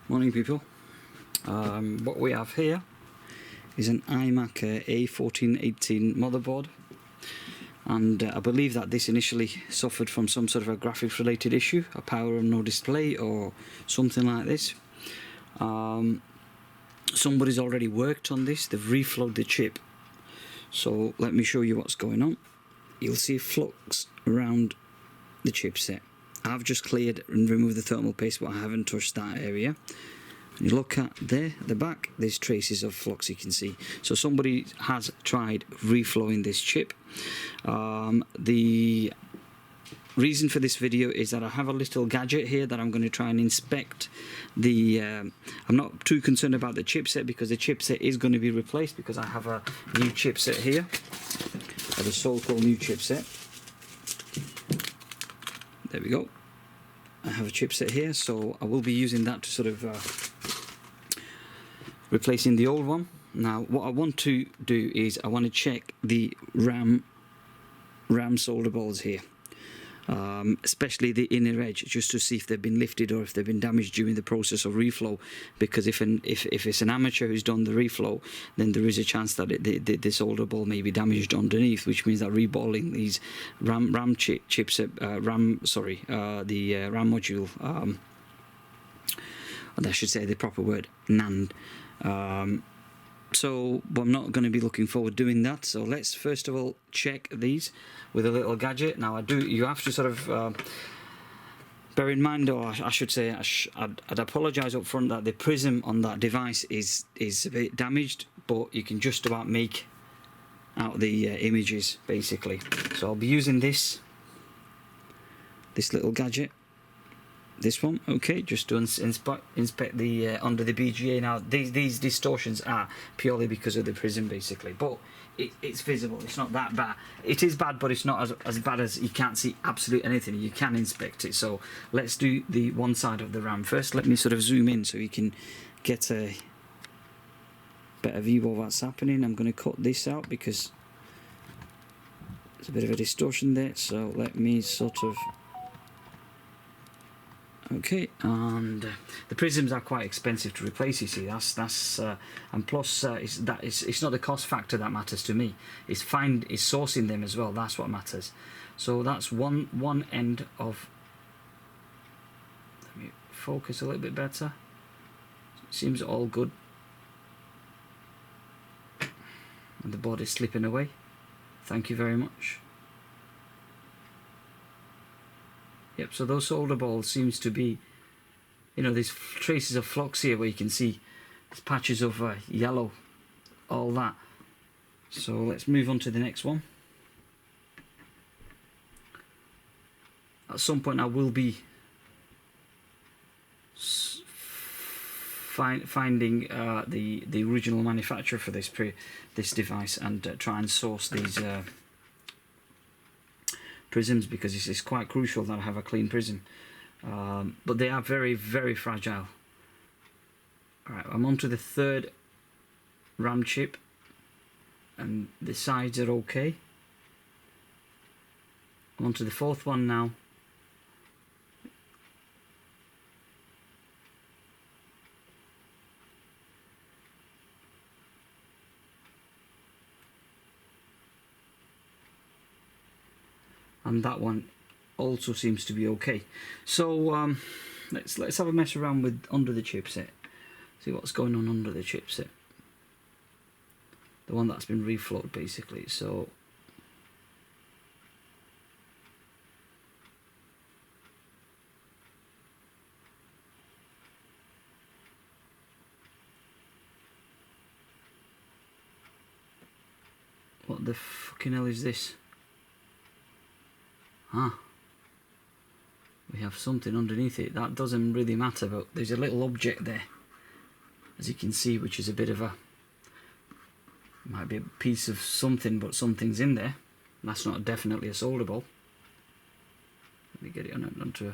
Morning people. What we have here is an Imac A1418 motherboard, and I believe that this initially suffered from some sort of a graphics related issue, a power on no display or something like this. Somebody's already worked on this, they've reflowed the chip, so let me show you what's going on. You'll see flux around the chipset. I've just cleared and removed the thermal paste, but I haven't touched that area. And you look at there, at the back, there's traces of flux you can see. So somebody has tried reflowing this chip. The reason for this video is that I have a little gadget here that I'm going to try and inspect. I'm not too concerned about the chipset because the chipset is going to be replaced, because I have a new chipset here. I have a so-called new chipset. There we go. I have a chipset here, so I will be using that to sort of replacing the old one. Now what I want to do is I want to check the RAM solder balls here, especially the inner edge, just to see if they've been lifted or if they've been damaged during the process of reflow. Because if it's an amateur who's done the reflow, then there is a chance that the solder ball may be damaged underneath, which means that reballing these RAM module, I should say the proper word, NAND. So I'm not going to be looking forward to doing that. So let's first of all check these with a little gadget. Now you have to sort of bear in mind, or I should say, I'd apologise up front that the prism on that device is a bit damaged, but you can just about make out the images basically. So I'll be using this little gadget. This one, okay, just to inspect the under the BGA. Now these distortions are purely because of the prism basically, but it's visible. It's not that bad. It is bad, but it's not as bad as you can't see absolutely anything. You can inspect it. So let's do the one side of the RAM first. Let me sort of zoom in so you can get a better view of what's happening. I'm going to cut this out because there's a bit of a distortion there, so let me sort of... Okay, and the prisms are quite expensive to replace, you see. That's and plus it's not the cost factor that matters to me. It's sourcing them as well. That's what matters. So that's one end of. Let me focus a little bit better. Seems all good. And the board is slipping away. Thank you very much. Yep, so those solder balls seems to be, there's traces of flux here where you can see there's patches of yellow, all that. So let's move on to the next one. At some point I will be finding the original manufacturer for this device and try and source these prisms, because it's quite crucial that I have a clean prism, but they are very, very fragile. Alright, I'm on to the third RAM chip and the sides are okay. I'm on to the fourth one now. And that one also seems to be okay. So let's have a mess around with under the chipset. See what's going on under the chipset. The one that's been reflowed basically. So what the fucking hell is this? We have something underneath it. That doesn't really matter, but there's a little object there, as you can see, which is a bit of might be a piece of something, but something's in there. That's not definitely a solder ball. Let me get it onto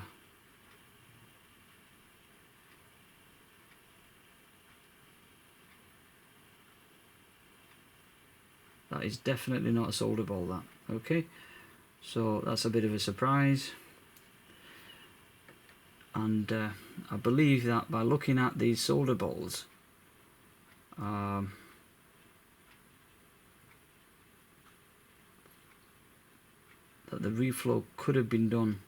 that is definitely not a solder ball, that. Okay. So that's a bit of a surprise. and I believe that by looking at these solder balls, that the reflow could have been done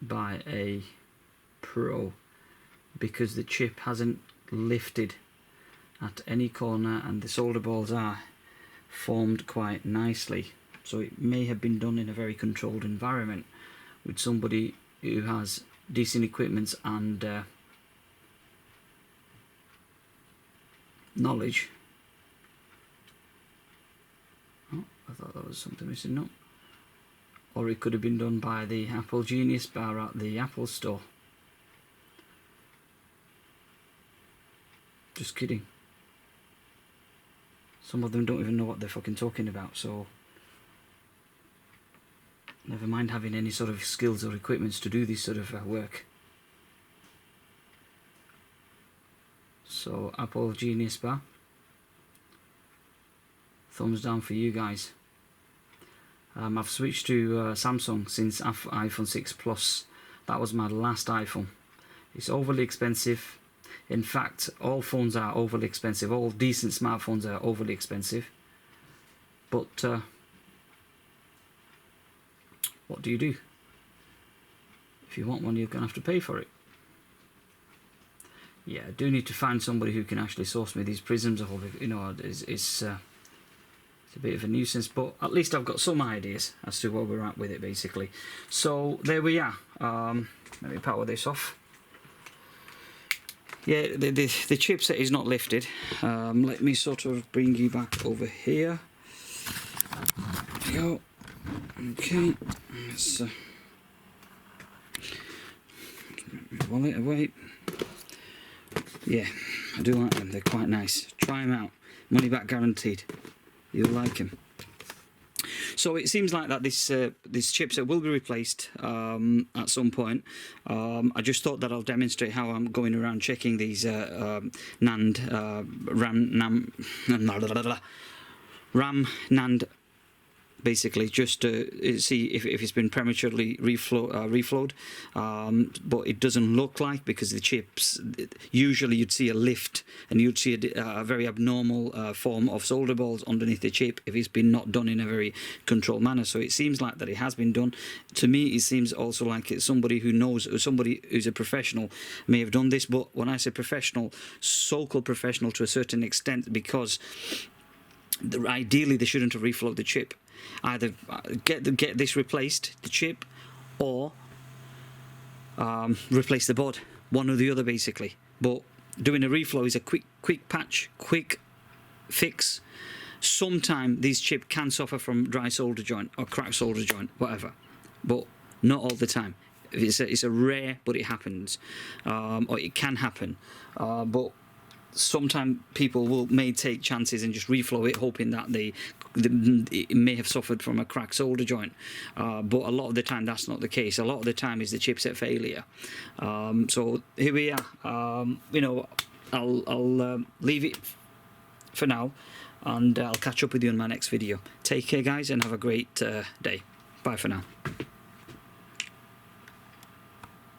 by a pro, because the chip hasn't lifted at any corner and the solder balls are formed quite nicely. So it may have been done in a very controlled environment with somebody who has decent equipment and knowledge. Oh, I thought that was something missing. No. Or it could have been done by the Apple Genius Bar at the Apple Store. Just kidding. Some of them don't even know what they're fucking talking about, so never mind having any sort of skills or equipments to do this sort of work. So Apple Genius Bar, thumbs down for you guys. I've switched to Samsung since iPhone 6 Plus. That was my last iPhone. It's overly expensive. In fact, all phones are overly expensive. All decent smartphones are overly expensive. But what do you do? If you want one, you're going to have to pay for it. Yeah, I do need to find somebody who can actually source me these prisms. You know, it's a bit of a nuisance, but at least I've got some ideas as to where we're at with it, basically. So there we are. Let me power this off. Yeah, the chipset is not lifted. Let me sort of bring you back over here. There we go. Okay, let's wallet away. Yeah, I do like them. They're quite nice. Try them out. Money back guaranteed. You'll like them. So it seems like that this chipset will be replaced at some point. I just thought that I'll demonstrate how I'm going around checking these NAND RAM NAND, basically, just to see if it's been prematurely reflowed, but it doesn't look like, because the chips, usually you'd see a lift and you'd see a very abnormal form of solder balls underneath the chip if it's been not done in a very controlled manner. So it seems like that it has been done. To me, it seems also like it's somebody who knows, or somebody who's a professional may have done this. But when I say professional, so-called professional to a certain extent, because ideally they shouldn't have reflowed the chip. Either get this replaced, the chip, or replace the board, one or the other, basically. But doing a reflow is a quick patch, quick fix. Sometimes these chips can suffer from dry solder joint or cracked solder joint, whatever, but not all the time. It's a rare, but it happens, or it can happen. But sometimes people may take chances and just reflow it, hoping that it may have suffered from a cracked solder joint, but a lot of the time that's not the case. A lot of the time is the chipset failure. So here we are. You know, I'll leave it for now, and I'll catch up with you in my next video. Take care, guys, and have a great day. Bye for now.